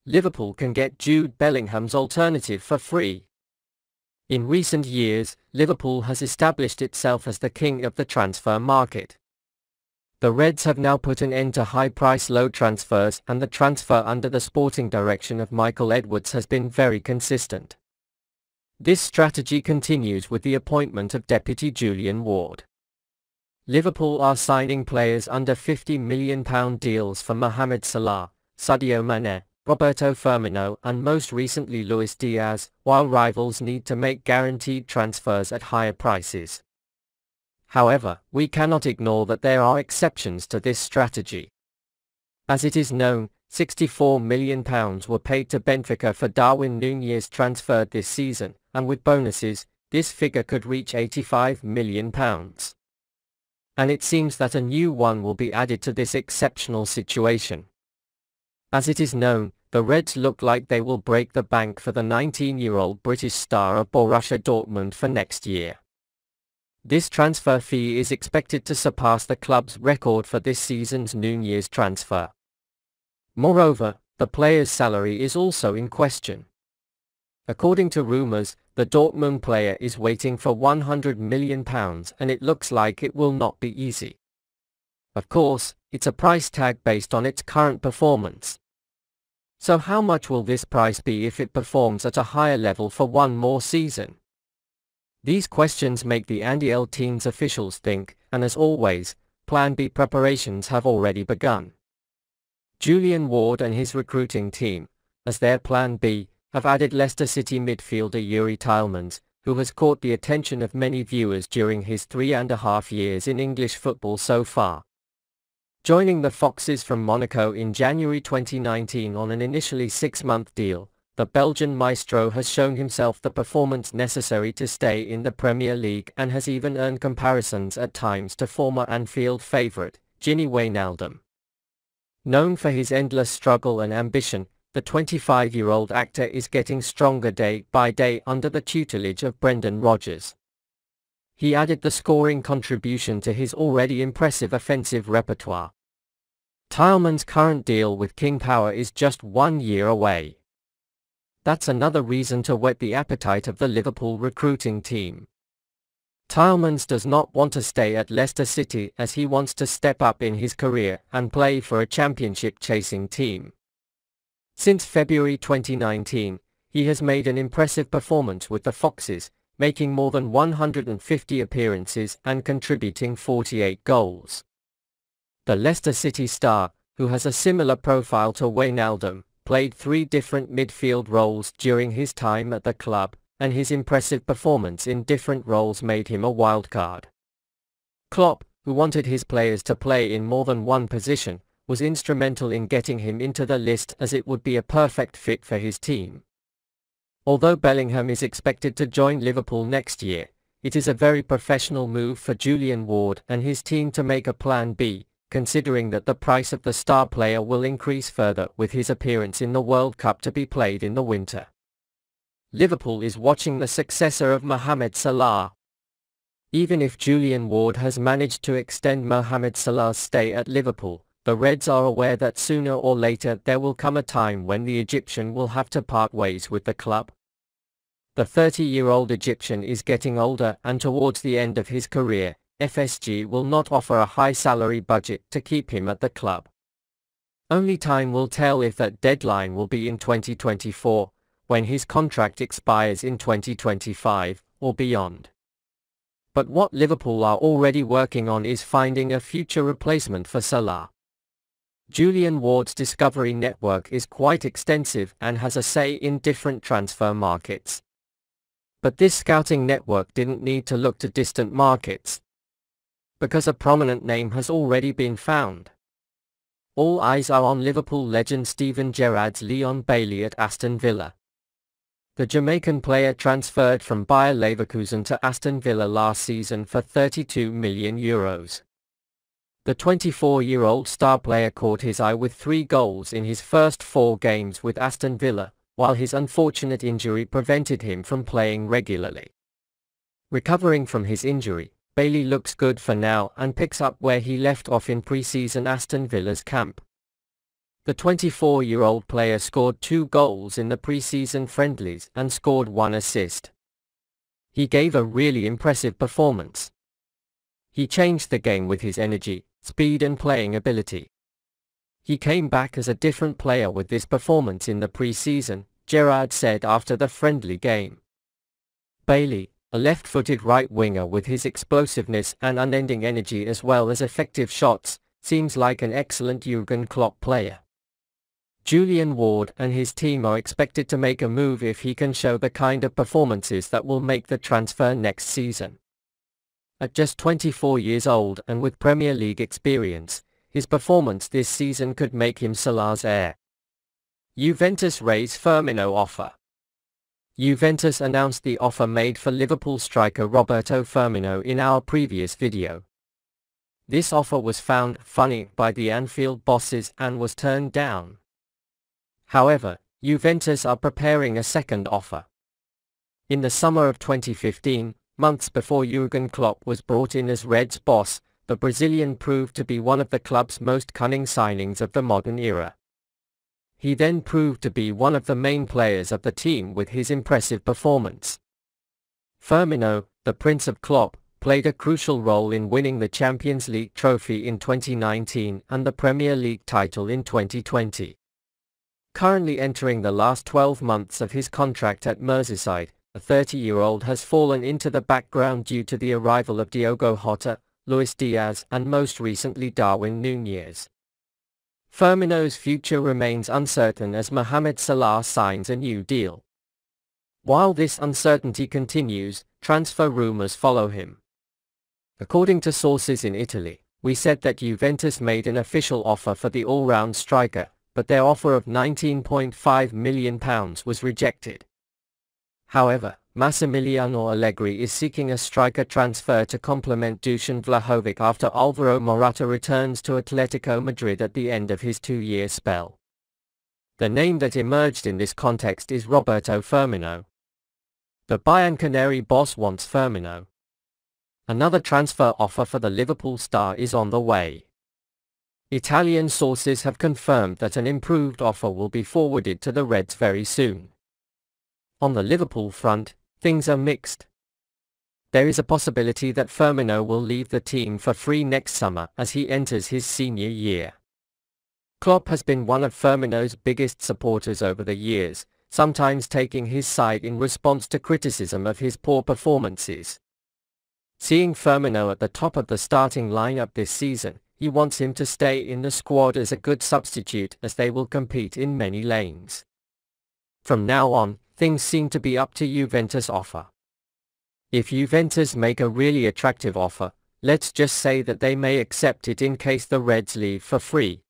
Liverpool can get Jude Bellingham's alternative for free. In recent years, Liverpool has established itself as the king of the transfer market. The Reds have now put an end to high-price low transfers, and the transfer under the sporting direction of Michael Edwards has been very consistent. This strategy continues with the appointment of deputy Julian Ward. Liverpool are signing players under £50 million deals for Mohamed Salah, Sadio Mane, Roberto Firmino and most recently Luis Diaz, while rivals need to make guaranteed transfers at higher prices. However, we cannot ignore that there are exceptions to this strategy. As it is known, £64 million were paid to Benfica for Darwin Nunez transferred this season, and with bonuses, this figure could reach £85 million. And it seems that a new one will be added to this exceptional situation. As it is known, the Reds look like they will break the bank for the 19-year-old British star of Borussia Dortmund for next year. This transfer fee is expected to surpass the club's record for this season's Nunez transfer. Moreover, the player's salary is also in question. According to rumours, the Dortmund player is waiting for £100 million and it looks like it will not be easy. Of course, it's a price tag based on its current performance. So how much will this price be if it performs at a higher level for one more season? These questions make the Andy L team's officials think, and as always, Plan B preparations have already begun. Julian Ward and his recruiting team, as their Plan B, have added Leicester City midfielder Youri Tielemans, who has caught the attention of many viewers during his 3.5 years in English football so far. Joining the Foxes from Monaco in January 2019 on an initially 6-month deal, the Belgian maestro has shown himself the performance necessary to stay in the Premier League and has even earned comparisons at times to former Anfield favourite, Gini Wijnaldum. Known for his endless struggle and ambition, the 25-year-old actor is getting stronger day by day under the tutelage of Brendan Rodgers. He added the scoring contribution to his already impressive offensive repertoire. Tielemans' current deal with King Power is just 1 year away. That's another reason to whet the appetite of the Liverpool recruiting team. Tielemans does not want to stay at Leicester City as he wants to step up in his career and play for a championship-chasing team. Since February 2019, he has made an impressive performance with the Foxes, making more than 150 appearances and contributing 48 goals. The Leicester City star, who has a similar profile to Wijnaldum, played 3 different midfield roles during his time at the club, and his impressive performance in different roles made him a wildcard. Klopp, who wanted his players to play in more than one position, was instrumental in getting him into the list as it would be a perfect fit for his team. Although Bellingham is expected to join Liverpool next year, it is a very professional move for Julian Ward and his team to make a Plan B, considering that the price of the star player will increase further with his appearance in the World Cup to be played in the winter. Liverpool is watching the successor of Mohamed Salah. Even if Julian Ward has managed to extend Mohamed Salah's stay at Liverpool, the Reds are aware that sooner or later there will come a time when the Egyptian will have to part ways with the club. The 30-year-old Egyptian is getting older and towards the end of his career, FSG will not offer a high salary budget to keep him at the club. Only time will tell if that deadline will be in 2024, when his contract expires in 2025, or beyond. But what Liverpool are already working on is finding a future replacement for Salah. Julian Ward's discovery network is quite extensive and has a say in different transfer markets. But this scouting network didn't need to look to distant markets, because a prominent name has already been found. All eyes are on Liverpool legend Steven Gerrard's Leon Bailey at Aston Villa. The Jamaican player transferred from Bayer Leverkusen to Aston Villa last season for €32 million. The 24-year-old star player caught his eye with 3 goals in his first 4 games with Aston Villa, while his unfortunate injury prevented him from playing regularly. Recovering from his injury, Bailey looks good for now and picks up where he left off in pre-season Aston Villa's camp. The 24-year-old player scored 2 goals in the pre-season friendlies and scored 1 assist. He gave a really impressive performance. He changed the game with his energy, speed and playing ability. He came back as a different player with this performance in the pre-season, Gerrard said after the friendly game. Bailey, a left-footed right winger with his explosiveness and unending energy as well as effective shots, seems like an excellent Jürgen Klopp player. Julian Ward and his team are expected to make a move if he can show the kind of performances that will make the transfer next season. At just 24 years old and with Premier League experience, his performance this season could make him Salah's heir. Juventus raise Firmino offer. Juventus announced the offer made for Liverpool striker Roberto Firmino in our previous video. This offer was found funny by the Anfield bosses and was turned down. However, Juventus are preparing a second offer. In the summer of 2015, months before Jürgen Klopp was brought in as Reds boss, the Brazilian proved to be one of the club's most cunning signings of the modern era. He then proved to be one of the main players of the team with his impressive performance. Firmino, the Prince of Klopp, played a crucial role in winning the Champions League trophy in 2019 and the Premier League title in 2020. Currently entering the last 12 months of his contract at Merseyside, the 30-year-old has fallen into the background due to the arrival of Diogo Jota, Luis Diaz and most recently Darwin Nunez. Firmino's future remains uncertain as Mohamed Salah signs a new deal. While this uncertainty continues, transfer rumors follow him. According to sources in Italy, we said that Juventus made an official offer for the all-round striker, but their offer of £19.5 million was rejected. However, Massimiliano Allegri is seeking a striker transfer to complement Dusan Vlahovic after Alvaro Morata returns to Atletico Madrid at the end of his 2-year spell. The name that emerged in this context is Roberto Firmino. The Bayern Canary boss wants Firmino. Another transfer offer for the Liverpool star is on the way. Italian sources have confirmed that an improved offer will be forwarded to the Reds very soon. On the Liverpool front, things are mixed. There is a possibility that Firmino will leave the team for free next summer as he enters his senior year. Klopp has been one of Firmino's biggest supporters over the years, sometimes taking his side in response to criticism of his poor performances. Seeing Firmino at the top of the starting lineup this season, he wants him to stay in the squad as a good substitute as they will compete in many lanes. From now on, things seem to be up to Juventus' offer. If Juventus make a really attractive offer, let's just say that they may accept it in case the Reds leave for free.